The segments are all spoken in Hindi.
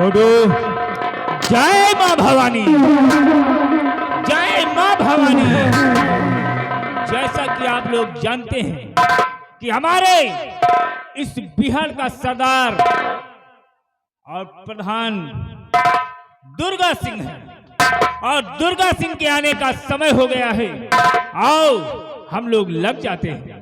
छोड़ो। जय मां भवानी, जय मां भवानी। जैसा कि आप लोग जानते हैं कि हमारे इस बिहार का सरदार और प्रधान दुर्गा सिंह है और दुर्गा सिंह के आने का समय हो गया है। आओ हम लोग लग जाते हैं।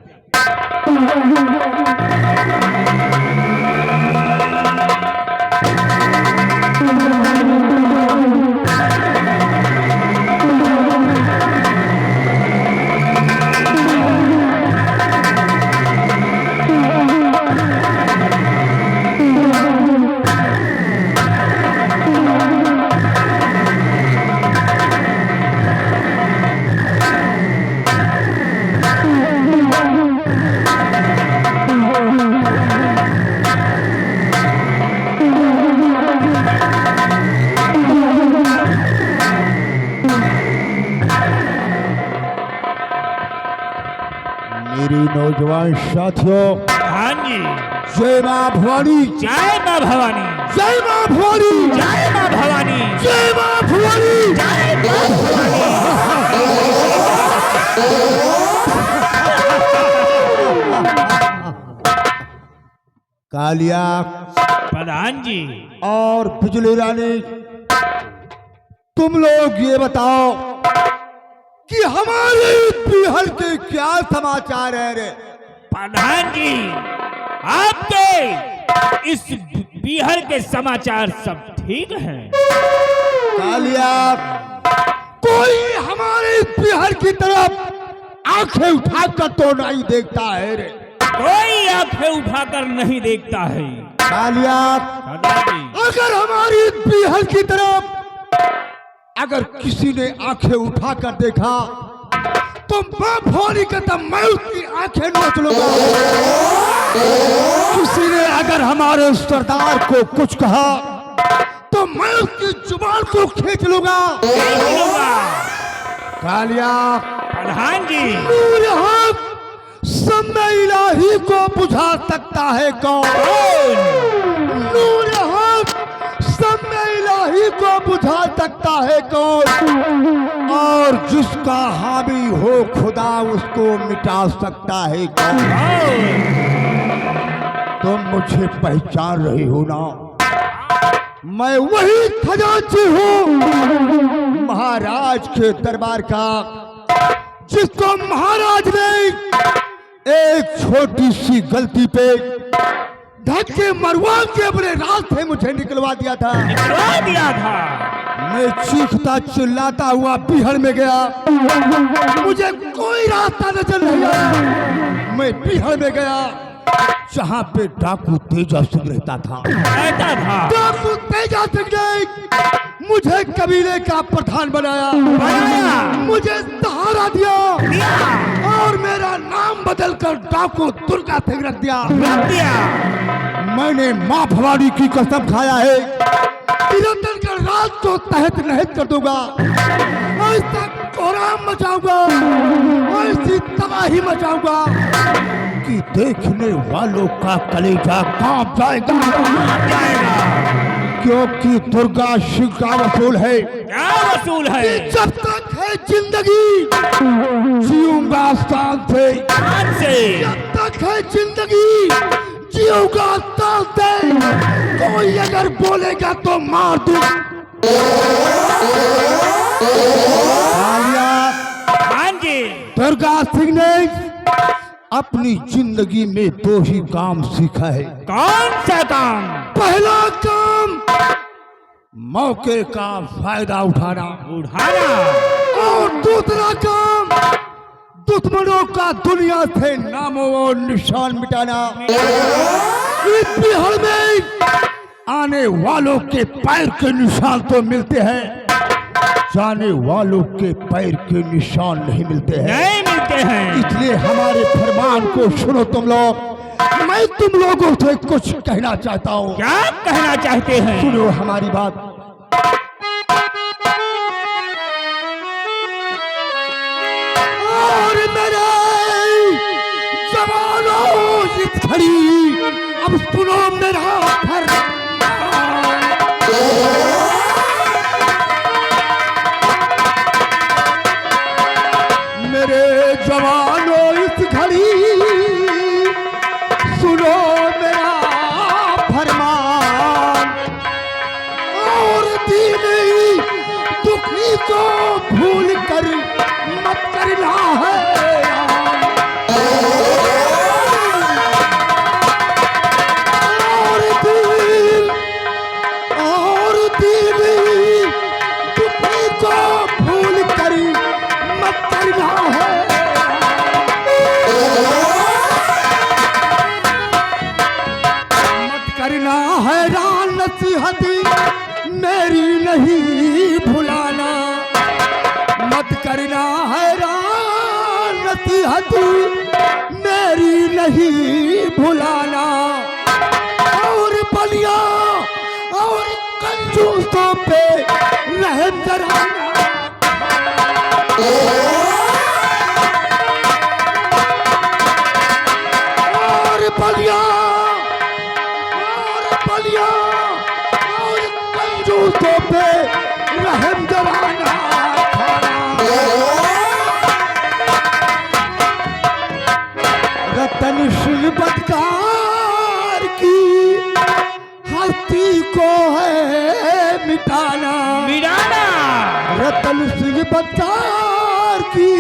मेरे नौजवान साथियों, हाँ जी। जय मां भवानी, जय मां भवानी, जय मां भवानी, जय मां भवानी, जय मां भवानी, जय मां कालिया प्रधान जी और बिजली रानी, तुम लोग ये बताओ कि हमारे बिहार के क्या समाचार है रे? प्रधान जी, आपके इस बिहार के समाचार सब ठीक हैं। कालिया, कोई हमारे बिहार की तरफ आंखें उठाकर तो नहीं देखता है रे। कोई आंखें उठाकर नहीं देखता है। कालिया, अगर हमारी बिहार की तरफ अगर किसी ने आंखें उठाकर देखा तो मां भवानी कहता मैं उसकी आंखें नोच लूंगा। किसी ने अगर हमारे सरदार को कुछ कहा तो मैं उसकी जुबान को खींच लूंगा। कालिया प्रधान जी, नूर हक समय इलाही को बुझा सकता है कौन? नूर हक समय इलाही को बुझा सकता है कौन? और जिसका हावी हो खुदा उसको मिटा सकता है कौन? तुम मुझे पहचान रहे हो ना? मैं वही खजांची हूँ महाराज के दरबार का, जिसको महाराज ने एक छोटी सी गलती पे धक्के मरवा के अपने रास्ते मुझे निकलवा दिया था। मैं चीखता चिल्लाता हुआ बिहार में गया, मुझे कोई रास्ता नजर नहीं आया। मैं बिहार में गया जहाँ पे डाकू तेजा सिंह रहता था। डाकू तेजा सिंह ने मुझे कबीले का प्रधान बनाया, मुझे सहारा दिया और मेरा नाम बदलकर डाकू दुर्गा सिंह रख दिया। मैंने मां भवानी की कसम खाया है, निरंतर कर रात को तहत नहत कर दूंगा, ऐसा कोहराम मचाऊंगा, ऐसी तबाही मचाऊंगा कि देखने वालों का कलेजा कांप जाएगा। क्योंकि दुर्गा सिंह का वसूल है। क्या वसूल है? जब तक है जिंदगी जीऊंगा शान से, जब तक है जिंदगी जीऊंगा शान से। कोई अगर बोलेगा तो मार दूं। हाँ जी। दुर्गा सिंह ने अपनी जिंदगी में दो ही काम सीखा है। कौन सा काम? पहला काम मौके का फायदा उठाना, और दूसरा काम दुश्मनों का दुनिया से नामों और निशान मिटाना। इस बिहार में आने वालों के पैर के निशान तो मिलते हैं, जाने वालों के पैर के निशान नहीं मिलते हैं। इसलिए हमारे फरमान को सुनो तुम लोग। मैं तुम लोगों से कुछ कहना चाहता हूँ। क्या कहना चाहते हैं? सुनो हमारी बात। और मेरे जवानों इस घड़ी अब सुनो मेरा फरमान। करना हैरान नसीहत मेरी नहीं भुलाना, मत करना हैरान नसीहत मेरी नहीं भुलाना। और बलिया और कंजूसों पे रहम जराना। और बलिया और कंजूसों पे रहम जराना। रतन सिंह बदकार की हस्ती को है मिटाना। रतन सिंह बदकार की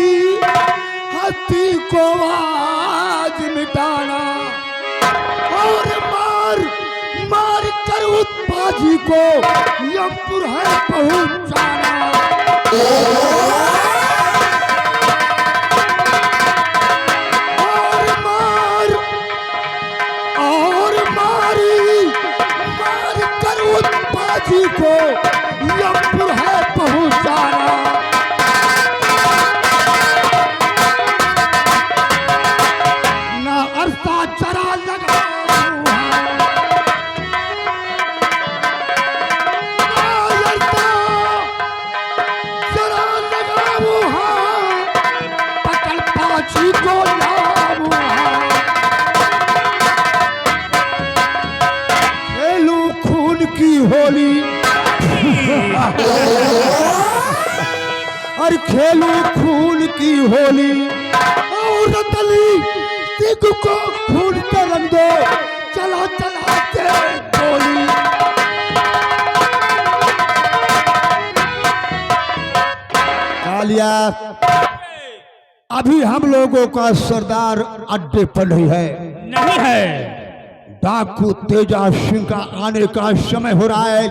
हस्ती को आज मिटाना। और मार कर उस बाजी को यमपुर है पहुंचाना। मार कर उस बाजी को यमपुर है पहुंचाना। ना अरसा चरा लगा को खेलू खून की होली और खेलू खून की होली। और रतली सिख को खून पे रंग दो, चला चला के गोली। कालिया अभी हम लोगों का सरदार अड्डे पर नहीं है। डाकू तेजा सिंह का आने का समय हो रहा है।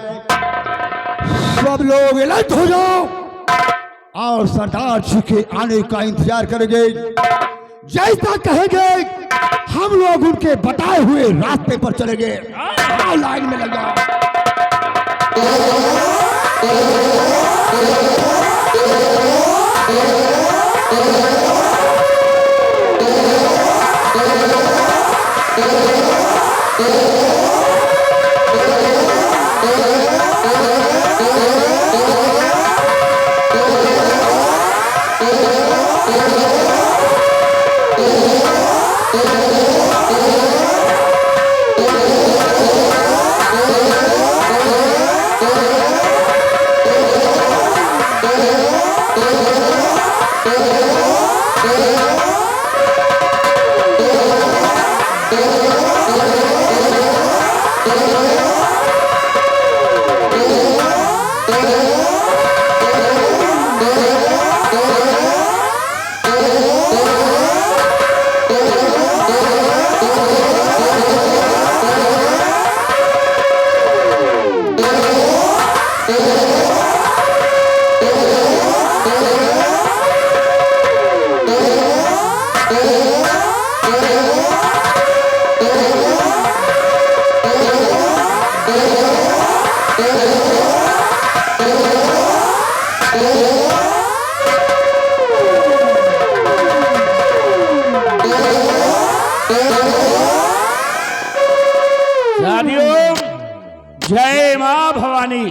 सब लोग अलर्ट हो जाओ और सरदार जी के आने का इंतजार करेंगे। जैसा कहेंगे हम लोग उनके बताए हुए रास्ते पर चलेंगे। लाइन में लगा। जय मां भवानी,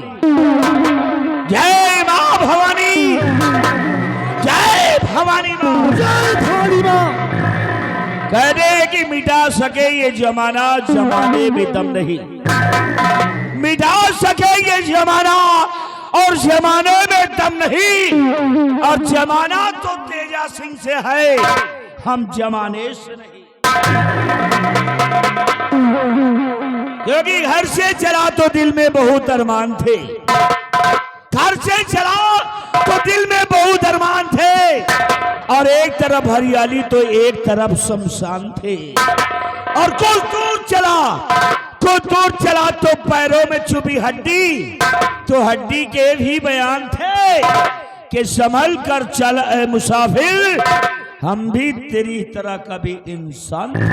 जय मां भवानी, जय भवानी मां, जय भवानी मां। कह दे कि मिटा सके ये जमाना, जमाने में दम नहीं। मिटा सके ये जमाना और जमाने में दम नहीं। और जमाना तो तेजा सिंह से है, हम जमाने से नहीं। क्योंकि घर से चला तो दिल में बहुत अरमान थे, घर से चला तो दिल में बहुत अरमान थे। और एक तरफ हरियाली तो एक तरफ शमशान थे। और कुछ दूर चला तो पैरों में छुपी हड्डी, तो हड्डी के भी बयान थे कि संभल कर चल ए मुसाफिर, हम भी तेरी तरह कभी इंसान थे।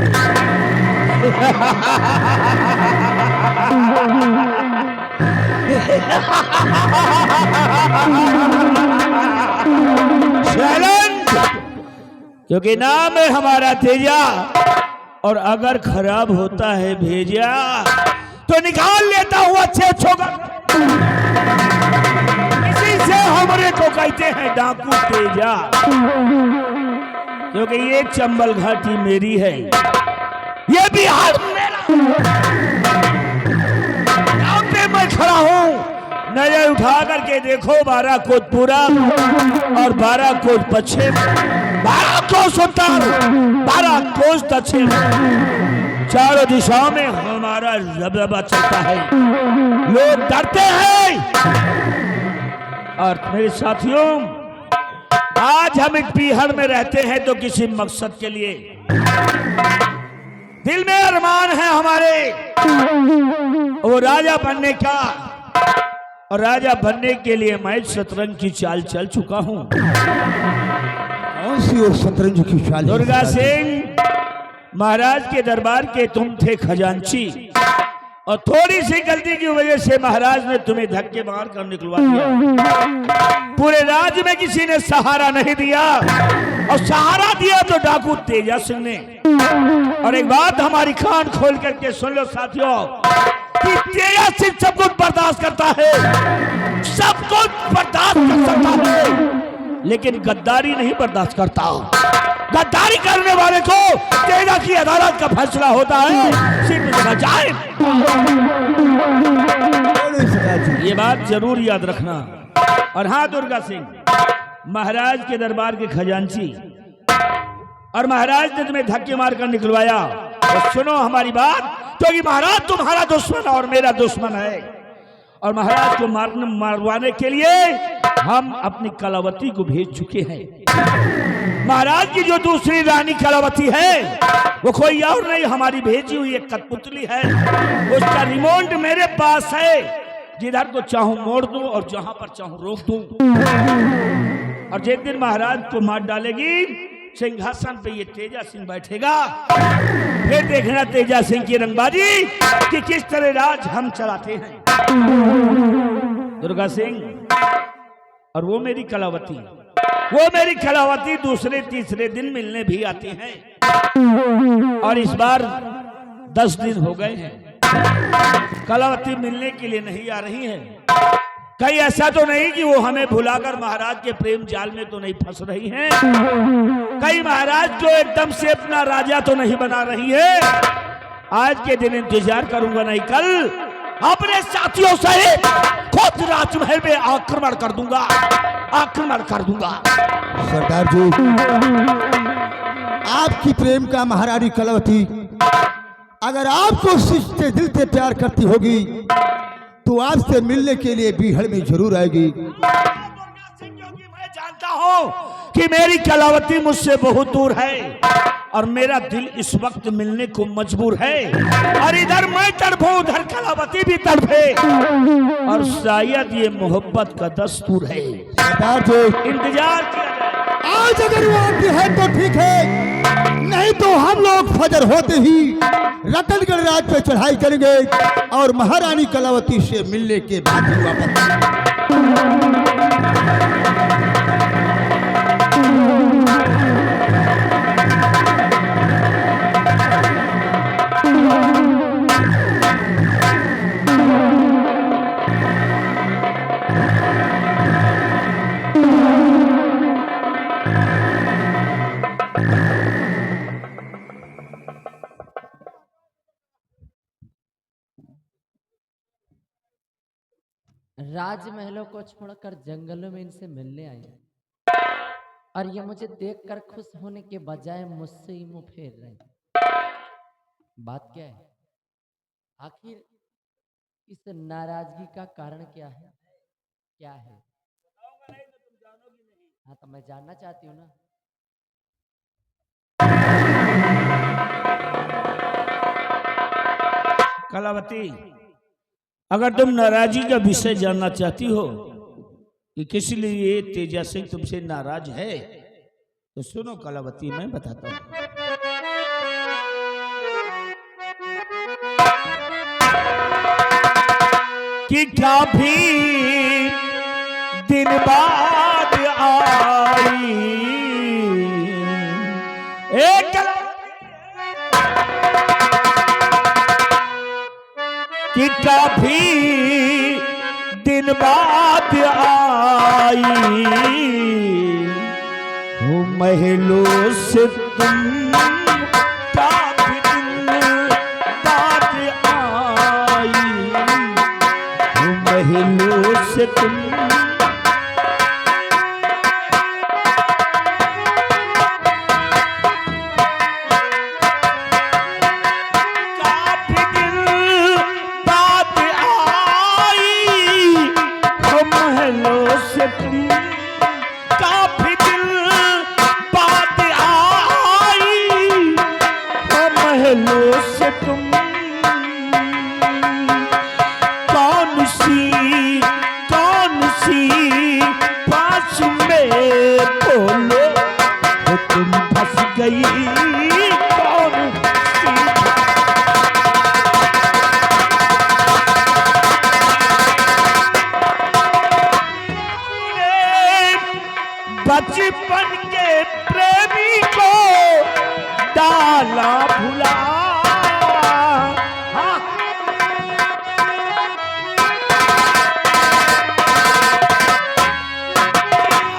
चैलेंज, क्योंकि नाम है हमारा तेजा, और अगर खराब होता है भेजा तो निकाल लेता हूं अच्छे छोकर। इसी से हमरे को कहते हैं डाकू तेजा, क्योंकि ये चंबल घाटी मेरी है, ये बिहार मेरा। यहाँ पे मैं खड़ा हूं, नजर उठा करके देखो 12 कोस पूरब और 12 कोस पश्चिम, 12 कोस उत्तर, 12 कोस दक्षिण, चारों दिशाओं में हमारा दबदबा चलता है। लोग डरते हैं। और मेरे साथियों, आज हम इस पीहर में रहते हैं तो किसी मकसद के लिए। दिल में अरमान है हमारे वो राजा बनने का, और राजा बनने के लिए मैं शतरंज की चाल चल चुका हूं। कौन सी वो शतरंज की चाल? दुर्गा सिंह महाराज के दरबार के तुम थे खजांची, और थोड़ी सी गलती की वजह से महाराज ने तुम्हें धक्के मार कर निकलवा दिया। पूरे राज्य में किसी ने सहारा नहीं दिया, और सहारा दिया तो डाकू तेजा सिंह ने। और एक बात हमारी कान खोल करके सुन लो साथियों, कि तेजा सिंह सब कुछ बर्दाश्त करता है, सब कुछ बर्दाश्त कर सकता है, लेकिन गद्दारी नहीं बर्दाश्त करता। गद्दारी करने वाले को तेजा की अदालत का फैसला होता है सिर्फ सजाए। ये बात जरूर याद रखना। और हाँ दुर्गा सिंह, महाराज के दरबार के खजांची, और महाराज ने तुम्हें धक्के मारकर निकलवाया, तो सुनो हमारी बात, क्योंकि महाराज तुम्हारा दुश्मन और मेरा दुश्मन है। और महाराज को मारवाने के लिए हम अपनी कलावती को भेज चुके हैं। महाराज की जो दूसरी रानी कलावती है वो कोई और नहीं, हमारी भेजी हुई एक कठपुतली है। उसका रिमोट मेरे पास है, जिधर को चाहूं मोड़ दूं और जहां पर चाहूं रोक दूं। और जिस दिन महाराज को मार डालेगी, सिंहासन पे ये तेजा सिंह बैठेगा, फिर देखना तेजा सिंह की रंगबाजी कि किस तरह राज हम चलाते हैं। दुर्गा सिंह और वो मेरी कलावती दूसरे तीसरे दिन मिलने भी आती हैं, और इस बार 10 दिन हो गए हैं कलावती मिलने के लिए नहीं आ रही है। कहीं ऐसा तो नहीं कि वो हमें भुलाकर महाराज के प्रेम जाल में तो नहीं फंस रही हैं? कहीं महाराज को एकदम से अपना राजा तो नहीं बना रही है? आज के दिन इंतजार करूंगा, नहीं कल अपने साथियों सहित खुद राजमहल में आक्रमण कर दूंगा। सरदार जी, आपकी प्रेम का महारानी कलावती अगर आपको सच्चे दिल से प्यार करती होगी तो आपसे मिलने के लिए बीहड़ में जरूर आएगी। मैं जानता हूं कि मेरी कलावती मुझसे बहुत दूर है, और मेरा दिल इस वक्त मिलने को मजबूर है। और इधर मैं तड़पूं, उधर कलावती भी तड़पे, और शायद ये मोहब्बत का दस्तूर है। सरदार जी, इंतजार किया जाए। आज अगर वो आती है तो ठीक है, नहीं तो हम लोग फजर होते ही रतनगढ़ राज पे चढ़ाई करेंगे और महारानी कलावती से मिलने के बाद ही वापस। राजमहलों को छोड़कर जंगलों में इनसे मिलने आए हैं, और ये मुझे देखकर खुश होने के बजाय मुझसे ही मुंह फेर रहे हैं। बात क्या है? आखिर इस नाराजगी का कारण क्या है? हाँ, तो मैं जानना चाहती हूँ ना। कलावती, अगर तुम नाराजगी का विषय जानना चाहती हो कि किस लिए तेजा सिंह तुमसे नाराज है, तो सुनो कलावती, मैं बताता हूं। कि काफी दिन बाद आई एक कि काफी दिन बाद आई हो महलों से तुम काफी दिन बाद आई हो महलों से तुम बचपन के प्रेमी को डाला भुला हाँ।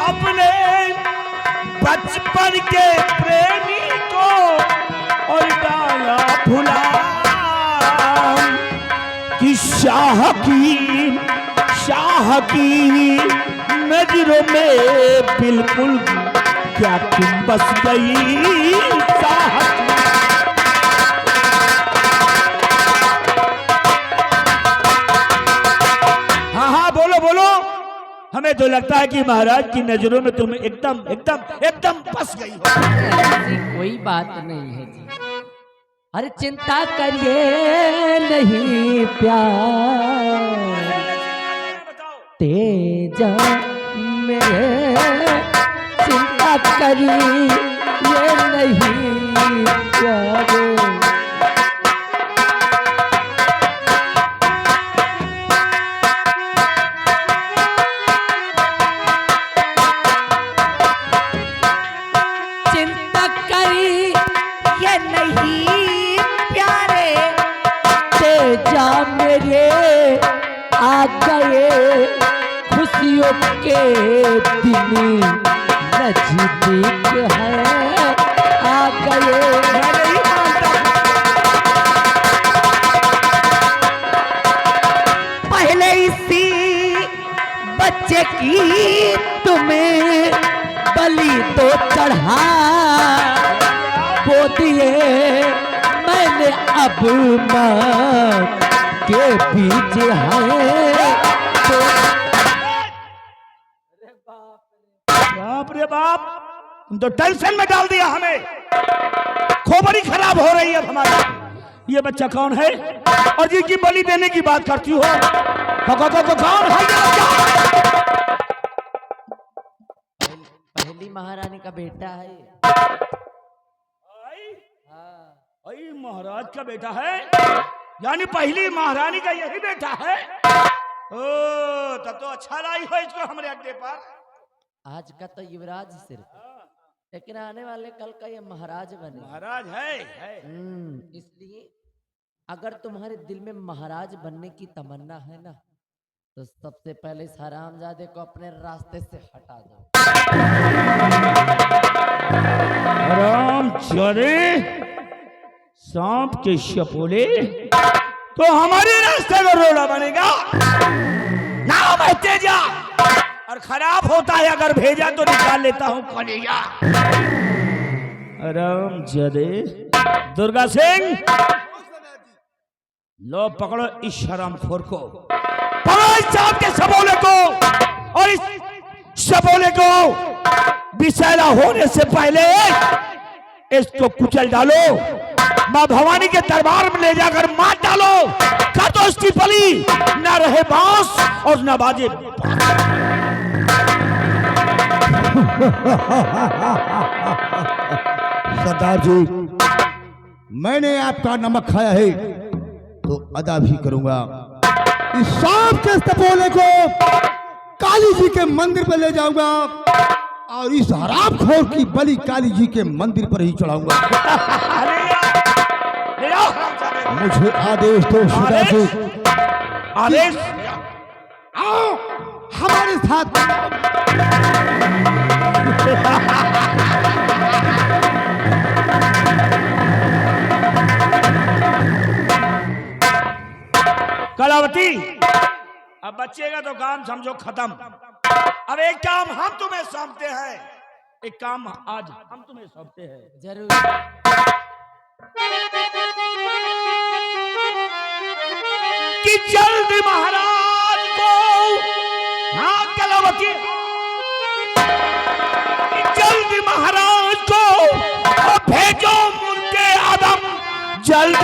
अपने बचपन के प्रेमी को और डाला भुला कि शाह की नजरों में बिल्कुल क्या तुम बस गई साहब। हाँ हाँ बोलो बोलो। हमें तो लगता है कि महाराज की नजरों में तुम एकदम एकदम एकदम बस गई हो। ऐसी कोई बात नहीं है जी। अरे चिंता करिए नहीं प्यार तेजा मेरे चिंता करिए नहीं प्यार। चिंता करिए नहीं प्यारे तेजा मेरे आ गए खुशियों के दिन नजदीक है आ गए। पहले इसी बच्चे की तुम्हें बलि तो चढ़ा वो दिए मैंने अब मां के बीच है तो बाप रे बाप तुम तो टेंशन में डाल दिया हमें। खोपड़ी खराब हो रही है हमारी। ये बच्चा कौन है और जिसकी बलि देने की बात करती हो? कौन है ये बच्चा? पहली महारानी का बेटा है। आई महाराज का बेटा है यानी पहली महारानी का यही बेटा है। ओ तब तो अच्छा लाई हो इसको हमारे अड्डे पर। आज का तो युवराज सिर्फ, लेकिन आने वाले कल का ये महाराज बने। महाराज है। इसलिए अगर तुम्हारे दिल में महाराज बनने की तमन्ना है ना तो सबसे पहले इस हरामजादे को अपने रास्ते से हटा दो। हरामजादे सांप के शपोले तो हमारे रास्ते में रोड़ा बनेगा ना। मैं तेजा और खराब होता है अगर भेजा तो निकाल लेता हूं कलेजा। हरामजादे दुर्गा सिंह लो पकड़ो इस शरामखोर को, पकड़ो इस सांप के शपोले को और इस शपोले को विषैला होने से पहले इसको कुचल डालो, मां भवानी के दरबार में ले जाकर मार डालो। कर दो उसकी बलि, न रहे बांस और न बाजे। सरदार जी मैंने आपका नमक खाया है तो अदा भी करूंगा। इस सांप के तपोले को काली जी के मंदिर पर ले जाऊंगा और इस हरामखोर की बलि काली जी के मंदिर पर ही चढ़ाऊंगा। मुझे आदेश दो सुधा जी। आदेश आओ हमारे साथ। कलावती, अब बच्चेगा तो काम समझो खत्म। अब एक काम हम तुम्हें सौंपते हैं, एक काम आज हम तुम्हें सौंपते हैं। जरूर। कि जल्द महाराज को, हाँ कलावती, कि जल्द महाराज को और भेजो मुर्गे आदम, जल्द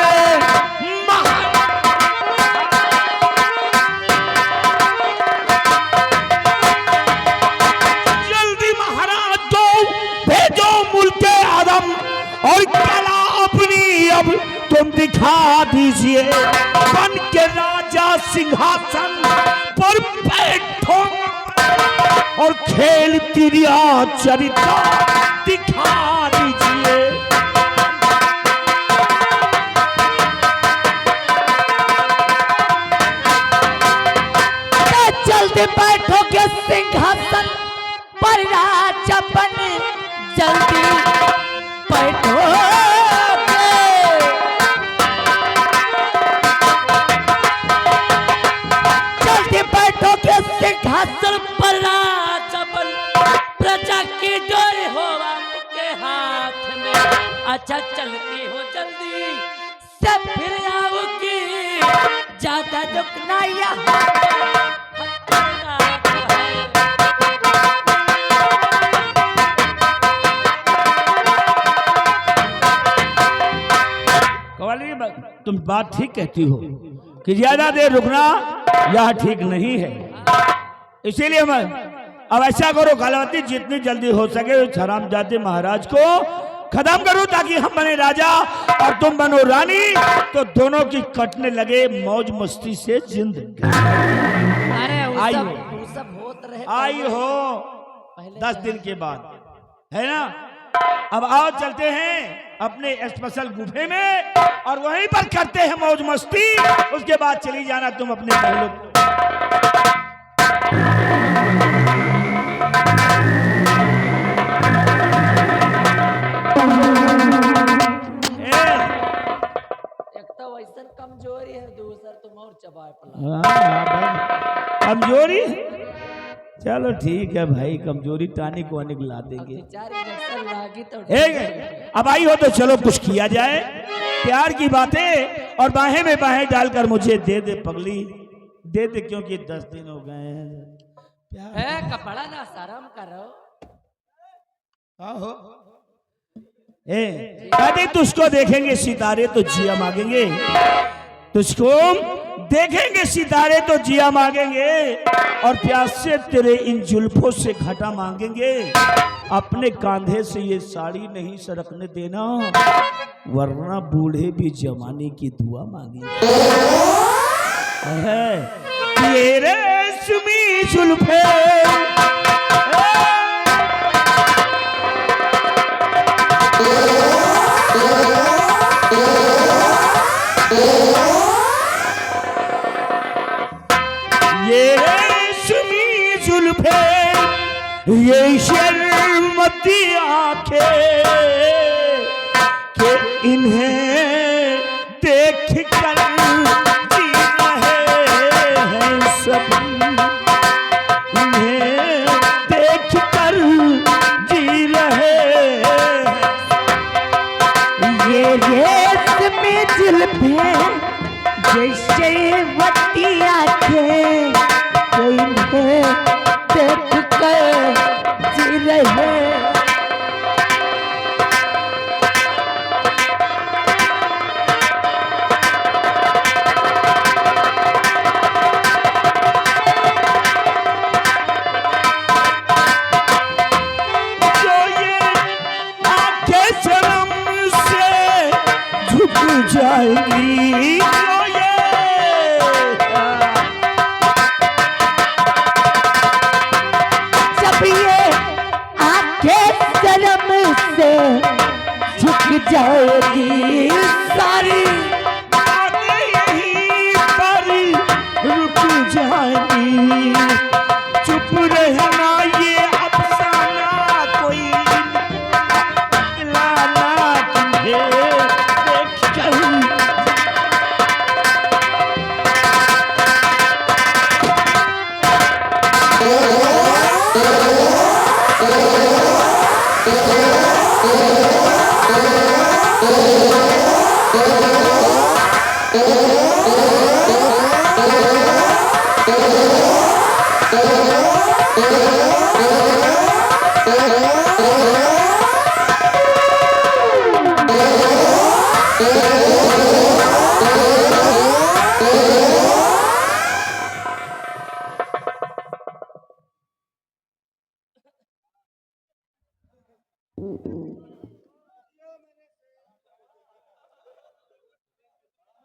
और कला अपनी अब तुम दिखा दीजिए, बन के राजा सिंहासन पर बैठो और खेल क्रिया चरित्र दिखा दीजिए। जल्दी बैठोगे सिंहासन पर राजा बन, जल्दी बैठोगे, जल्दी बैठोगे सिंहासन पर राजा बन, प्रजा की डोरी हो आपके हाथ में। अच्छा चलती हो जल्दी से फिर आओगी, ज्यादा दुखना यहाँ तुम बात ठीक कहती हो कि ज्यादा देर रुकना यह ठीक नहीं है। इसीलिए मैं अब ऐसा करो कलावती, जितनी जल्दी हो सके उस हरामजादे महाराज को खत्म करो, ताकि हम बने राजा और तुम बनो रानी, तो दोनों की कटने लगे मौज मस्ती से जिंदगी। अरे आई सब, हो, वो सब होत रहे, आई हो 10 दिन के बाद, है ना। अब आओ चलते हैं अपने स्पेशल गुफे में और वहीं पर करते हैं मौज मस्ती। उसके बाद चली जाना तुम अपने महलों। एक तो वैसा कमजोरी है, दूसरा तुम और चबाए पला। कमजोरी, चलो ठीक है भाई, कमजोरी टानिक वानिक ला देंगे। अब आई हो तो चलो कुछ किया जाए, प्यार की बातें और बाहें में बाहें डालकर मुझे दे दे पगली, दे दे, क्योंकि 10 दिन हो गए हैं। कपड़ा ना शर्म करो। कहते तुझको देखेंगे सितारे तो जिया मांगेंगे, तुझको देखेंगे सितारे तो जिया मांगेंगे, और प्यास से तेरे इन जुल्फों से घटा मांगेंगे। अपने कांधे से ये साड़ी नहीं सरकने देना, वरना बूढ़े भी जमाने की दुआ मांगेंगे। ये रेशमी जुल्फे ये रेशमी जुल्फे, ये शर्मती आंखें, कि इन्हें देख कर जी रहे हैं सभी, इन्हें देख कर जी रहे हैं। ये रेशमी जुल्फे, ये शर्मती आंखें, कोई इन्हें देख कर जी रहे। जाएगी जानी, चुप रहना ये अफसाना कोई लाना तुझे देख कर।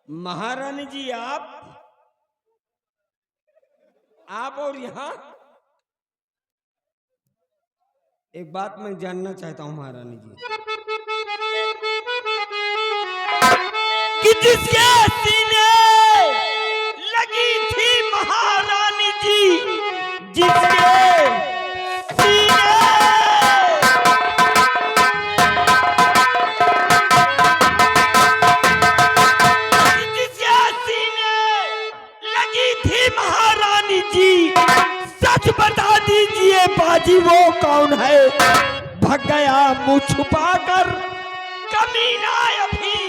महारानी जी आप और यहाँ एक बात मैं जानना चाहता हूँ महारानी जी कि जिसके सीने लगी थी महारानी जी, जिसके सीने लगी थी महारानी जी, सच बता दीजिए बाजी वो कौन है? भाग गया मुंह छुपाकर कमीना अभी,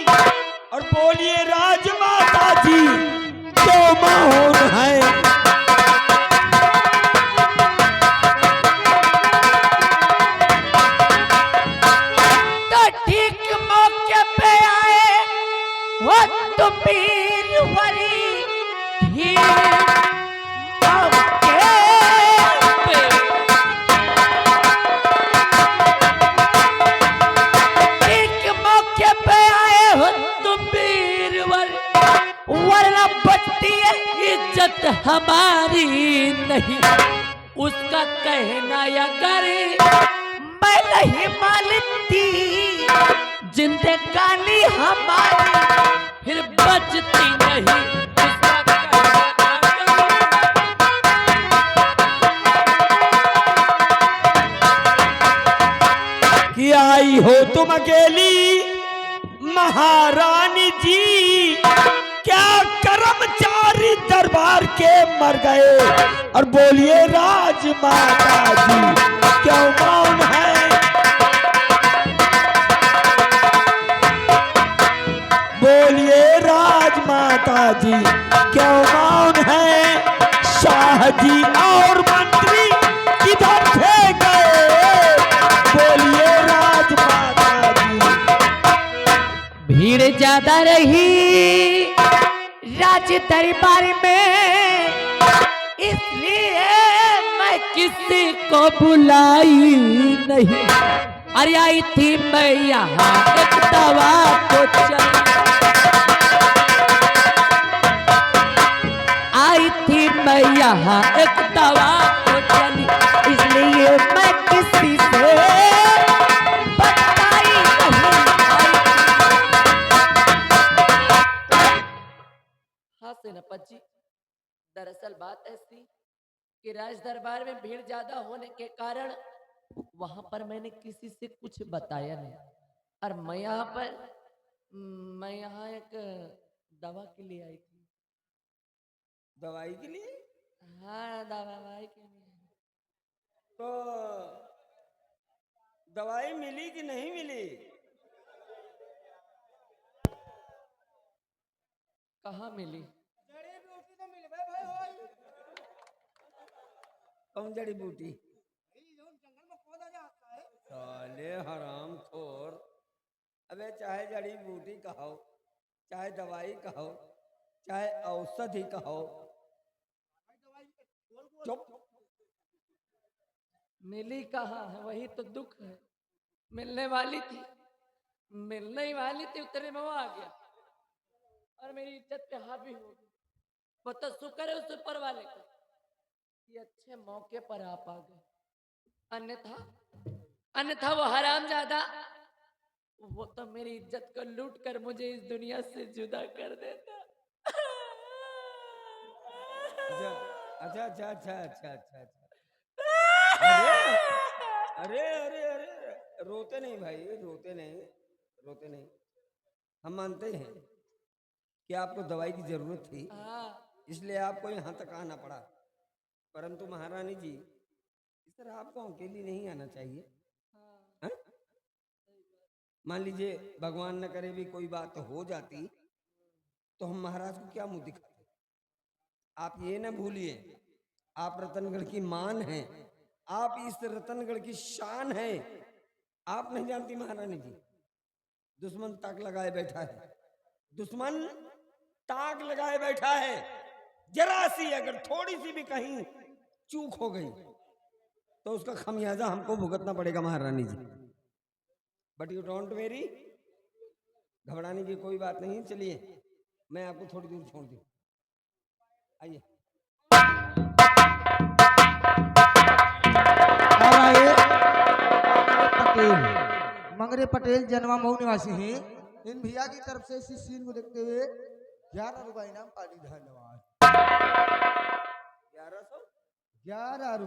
और बोलिए राजमाता जी तो कौन है? तो ठीक मौके पे आए वो तुम वीर वरी, ठीक मौके पे आए हो तुम वीरवर, वरना बचती है इज्जत हमारी नहीं। उसका कहना या करे मैं नहीं मानती, जिंदगानी हमारी फिर बचती नहीं। उसका कहना कि आई हो तुम अकेली महारानी जी, क्या कर्मचारी दरबार के मर गए? और बोलिए राजमाता जी क्यों मौन है? बोलिए राजमाता जी क्यों मौन है? शाह जी और मंत्री किधर थे गए? बोलिए राजमाता जी। भीड़ ज्यादा रही राज दरबार में, इसलिए मैं किसी को बुलाई नहीं। अरे आई थी मैं यहाँ एक दवा को चली, आई थी मैं यहाँ एक दवा को चली, इसलिए मैं किसी से बताई नहीं। हाँ सेनापति जी, दरअसल बात ऐसी कि राज दरबार में भीड़ ज्यादा होने के कारण वहां पर मैंने किसी से कुछ बताया नहीं, और मैं यहाँ एक दवा के लिए आई थी। दवाई के लिए? हाँ दवाई के लिए। तो दवाई मिली कि नहीं मिली? कहाँ मिली? कौन जड़ी बूटी? साले हराम खोर। अबे चाहे जड़ी बूटी कहो, चाहे दवाई कहो, चाहे औषधि कहो, चुप। मिली कहाँ है? वही तो दुख है। मिलने वाली थी, मिलने ही वाली थी, उतने में वो आ गया और मेरी इज्जत पे हावी हो गई। वो तो शुक्र है उस ऊपर वाले का ये अच्छे मौके पर आप आ गए, अन्यथा वो हरामजादा वो तो मेरी इज्जत को लूट कर मुझे इस दुनिया से जुदा कर देता। अच्छा अच्छा अच्छा अच्छा अच्छा अच्छा। अरे अरे अरे अरे, रोते नहीं भाई, रोते नहीं, रोते नहीं। हम मानते हैं कि आपको दवाई की जरूरत थी, इसलिए आपको यहाँ तक आना पड़ा। परंतु महारानी जी, इस तरह आपको अकेली नहीं आना चाहिए। हैं? मान लीजिए भगवान न करे भी कोई बात हो जाती, तो हम महाराज को क्या मुंह दिखाते। आप ये न भूलिए, आप रतनगढ़ की मान हैं, आप इस रतनगढ़ की शान है। आप नहीं जानती महारानी जी, दुश्मन ताक लगाए बैठा है, दुश्मन ताक लगाए बैठा है। जरा सी अगर थोड़ी सी भी कहीं चूक हो गई तो उसका खमियाजा हमको भुगतना पड़ेगा महारानी जी। बट यू डोंट वेरी, घबराने की कोई बात नहीं। चलिए मैं आपको थोड़ी दूर छोड़ दूं, आइए। और आइए पटेल, मंगरे पटेल जनवा मऊ निवासी हैं। इन भैया की तरफ से इस सीन को देखते हुए 11 रुपए इनाम पार्टी। धन्यवाद। 1100 11 रुपए।